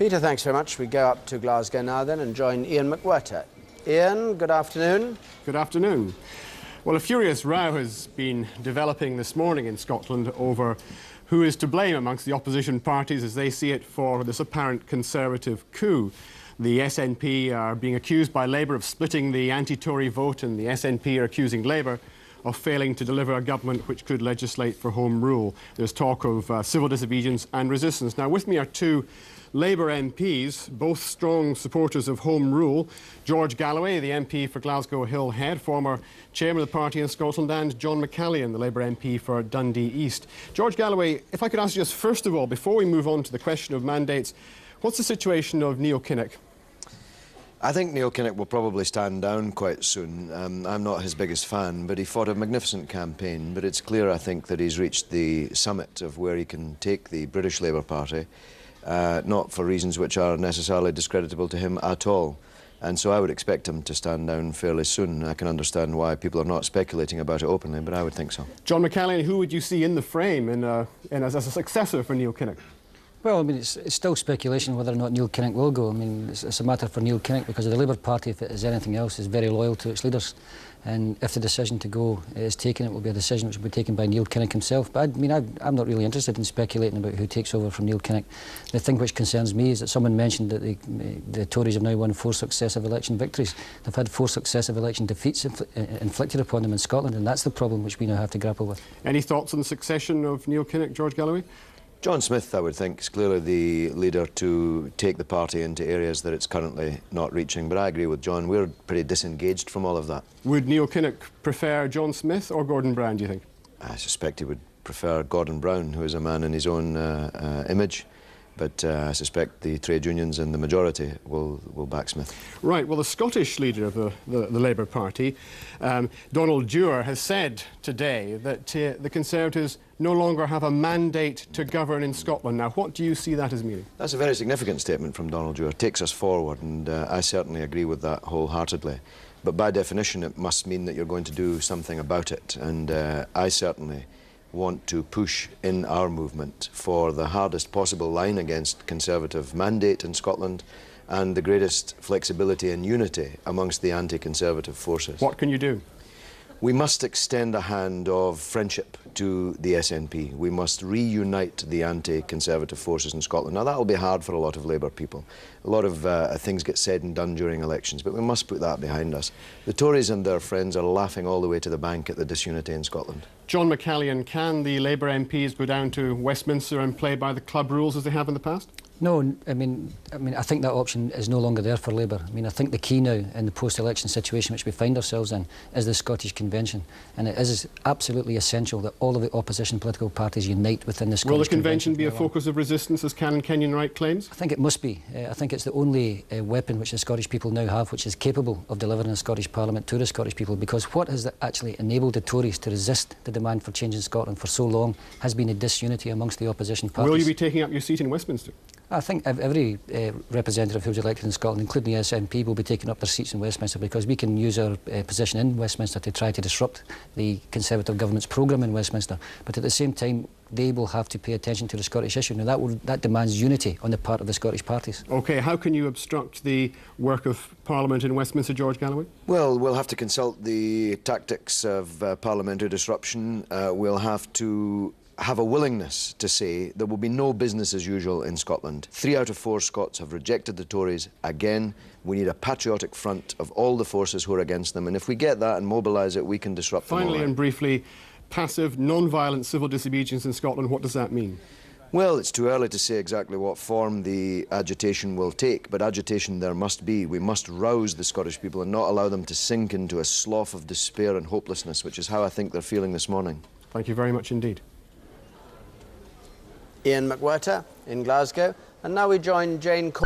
Peter, thanks very much. We go up to Glasgow now then and join Ian McWhirter. Ian, good afternoon. Good afternoon. Well, a furious row has been developing this morning in Scotland over who is to blame amongst the opposition parties as they see it for this apparent Conservative coup. The SNP are being accused by Labour of splitting the anti-Tory vote, and the SNP are accusing Labour of failing to deliver a government which could legislate for Home Rule. There's talk of civil disobedience and resistance. Now, with me are two Labour MPs, both strong supporters of Home Rule. George Galloway, the MP for Glasgow Hill Head, former chairman of the party in Scotland, and John McCallion, the Labour MP for Dundee East. George Galloway, if I could ask you just first of all, before we move on to the question of mandates, what's the situation of Neil Kinnock? I think Neil Kinnock will probably stand down quite soon. I'm not his biggest fan, but he fought a magnificent campaign. But it's clear, I think, that he's reached the summit of where he can take the British Labour Party, not for reasons which are necessarily discreditable to him at all. And so I would expect him to stand down fairly soon. I can understand why people are not speculating about it openly, but I would think so. John McCallion, who would you see in the frame as a successor for Neil Kinnock? Well, I mean, it's still speculation whether or not Neil Kinnock will go. I mean, it's a matter for Neil Kinnock because the Labour Party, if it is anything else, is very loyal to its leaders. And if the decision to go is taken, it will be a decision which will be taken by Neil Kinnock himself. But I mean, I'm not really interested in speculating about who takes over from Neil Kinnock. The thing which concerns me is that someone mentioned that the Tories have now won 4 successive election victories. They've had 4 successive election defeats inflicted upon them in Scotland, and that's the problem which we now have to grapple with. Any thoughts on the succession of Neil Kinnock, George Galloway? John Smith, I would think, is clearly the leader to take the party into areas that it's currently not reaching. But I agree with John, we're pretty disengaged from all of that. Would Neil Kinnock prefer John Smith or Gordon Brown, do you think? I suspect he would prefer Gordon Brown, who is a man in his own image. But I suspect the trade unions and the majority will back Smith. Right, well, the Scottish leader of the Labour Party, Donald Dewar, has said today that the Conservatives no longer have a mandate to govern in Scotland. Now, what do you see that as meaning? That's a very significant statement from Donald Dewar. It takes us forward, and I certainly agree with that wholeheartedly. But by definition, it must mean that you're going to do something about it, and I certainly want to push in our movement for the hardest possible line against Conservative mandate in Scotland and the greatest flexibility and unity amongst the anti-Conservative forces. What can you do? We must extend a hand of friendship to the SNP. We must reunite the anti-Conservative forces in Scotland. Now, that will be hard for a lot of Labour people. A lot of things get said and done during elections, but we must put that behind us. The Tories and their friends are laughing all the way to the bank at the disunity in Scotland. John McCallion, can the Labour MPs go down to Westminster and play by the club rules as they have in the past? No, I mean, I think that option is no longer there for Labour. I mean, I think the key now in the post-election situation which we find ourselves in is the Scottish Convention, and it is absolutely essential that all of the opposition political parties unite within the Scottish Convention. Will the Convention be a focus of resistance, as Canon Kenyon Wright claims? I think it must be. I think it's the only weapon which the Scottish people now have which is capable of delivering a Scottish Parliament to the Scottish people, because what has actually enabled the Tories to resist the demand for change in Scotland for so long has been a disunity amongst the opposition parties. Will you be taking up your seat in Westminster? I think every representative who's elected in Scotland, including the SNP, will be taking up their seats in Westminster, because we can use our position in Westminster to try to disrupt the Conservative government's programme in Westminster. But at the same time, they will have to pay attention to the Scottish issue. Now, that demands unity on the part of the Scottish parties. OK, how can you obstruct the work of Parliament in Westminster, George Galloway? Well, we'll have to consult the tactics of parliamentary disruption. We'll have to have a willingness to say there will be no business as usual in Scotland. 3 out of 4 Scots have rejected the Tories again. We need a patriotic front of all the forces who are against them, and if we get that and mobilise it, we can disrupt them all. Finally and briefly, passive, non-violent civil disobedience in Scotland, what does that mean? Well, it's too early to say exactly what form the agitation will take, but agitation there must be. We must rouse the Scottish people and not allow them to sink into a slough of despair and hopelessness, which is how I think they're feeling this morning. Thank you very much indeed. Ian McWhirter in Glasgow. And now we join Jane Corbin.